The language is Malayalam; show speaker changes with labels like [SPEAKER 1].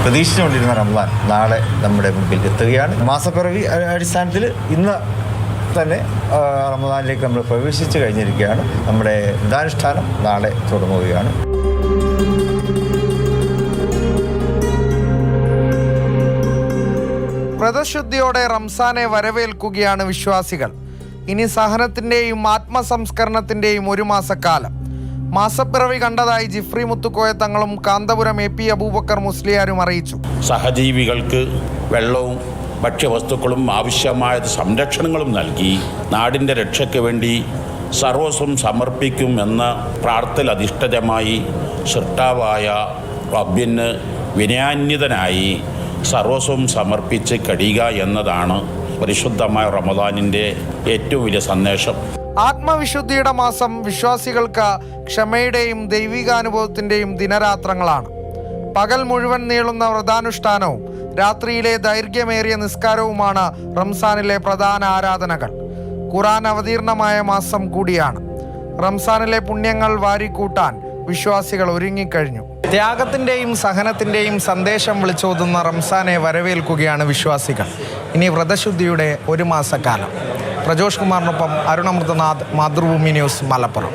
[SPEAKER 1] പ്രതീക്ഷിച്ചുകൊണ്ടിരുന്ന റമദാൻ നാളെ നമ്മുടെ മുമ്പിൽ എത്തുകയാണ്. മാസപ്പിറവി അടിസ്ഥാനത്തിൽ ഇന്ന് തന്നെ റമദാനിലേക്ക് നമ്മൾ പ്രവേശിച്ചു കഴിഞ്ഞിരിക്കുകയാണ്. നമ്മുടെ വ്രതാനുഷ്ഠാനം നാളെ തുടങ്ങുകയാണ്.
[SPEAKER 2] വ്രതശുദ്ധിയോടെ റംസാനെ വരവേൽക്കുകയാണ് വിശ്വാസികൾ. ഇനി സഹനത്തിൻ്റെയും ആത്മസംസ്കരണത്തിൻ്റെയും ഒരു മാസക്കാലം. മാസപ്പിറവി കണ്ടതായി ജിഫ്രി മുത്തുക്കോയ തങ്ങളും കാന്തപുരം AP അബൂബക്കർ മുസ്ലിയാരും അറിയിച്ചു.
[SPEAKER 3] സഹജീവികൾക്ക് വെള്ളവും ഭക്ഷ്യവസ്തുക്കളും ആവശ്യമായ സംരക്ഷണങ്ങളും നൽകി നാടിൻ്റെ രക്ഷയ്ക്ക് വേണ്ടി സർവസ്വം സമർപ്പിക്കും എന്ന പ്രാർത്ഥന അധിഷ്ഠിതമായി സൃഷ്ടാവായ റബ്ബിന് വിനയാന്വിതനായി സർവസ്വം സമർപ്പിച്ച് കഴിയുക എന്നതാണ് പരിശുദ്ധമായ റമദാനിൻ്റെ ഏറ്റവും വലിയ സന്ദേശം.
[SPEAKER 2] ആത്മവിശുദ്ധിയുടെ മാസം വിശ്വാസികൾക്ക് ക്ഷമയുടെയും ദൈവികാനുഭവത്തിൻ്റെയും ദിനരാത്രങ്ങളാണ്. പകൽ മുഴുവൻ നീളുന്ന വ്രതാനുഷ്ഠാനവും രാത്രിയിലെ ദൈർഘ്യമേറിയ നിസ്കാരവുമാണ് റംസാനിലെ പ്രധാന ആരാധനകൾ. ഖുർആൻ അവതീർണമായ മാസം കൂടിയാണ്. റംസാനിലെ പുണ്യങ്ങൾ വാരിക്കൂട്ടാൻ വിശ്വാസികൾ ഒരുങ്ങിക്കഴിഞ്ഞു. ത്യാഗത്തിൻ്റെയും സഹനത്തിൻ്റെയും സന്ദേശം വിളിച്ചോതുന്ന റംസാനെ വരവേൽക്കുകയാണ് വിശ്വാസികൾ. ഇനി വ്രതശുദ്ധിയുടെ ഒരു മാസക്കാലം. പ്രജോഷ് കുമാറിനൊപ്പം അരുണമൃതനാഥ്, മാതൃഭൂമി ന്യൂസ്, മലപ്പുറം.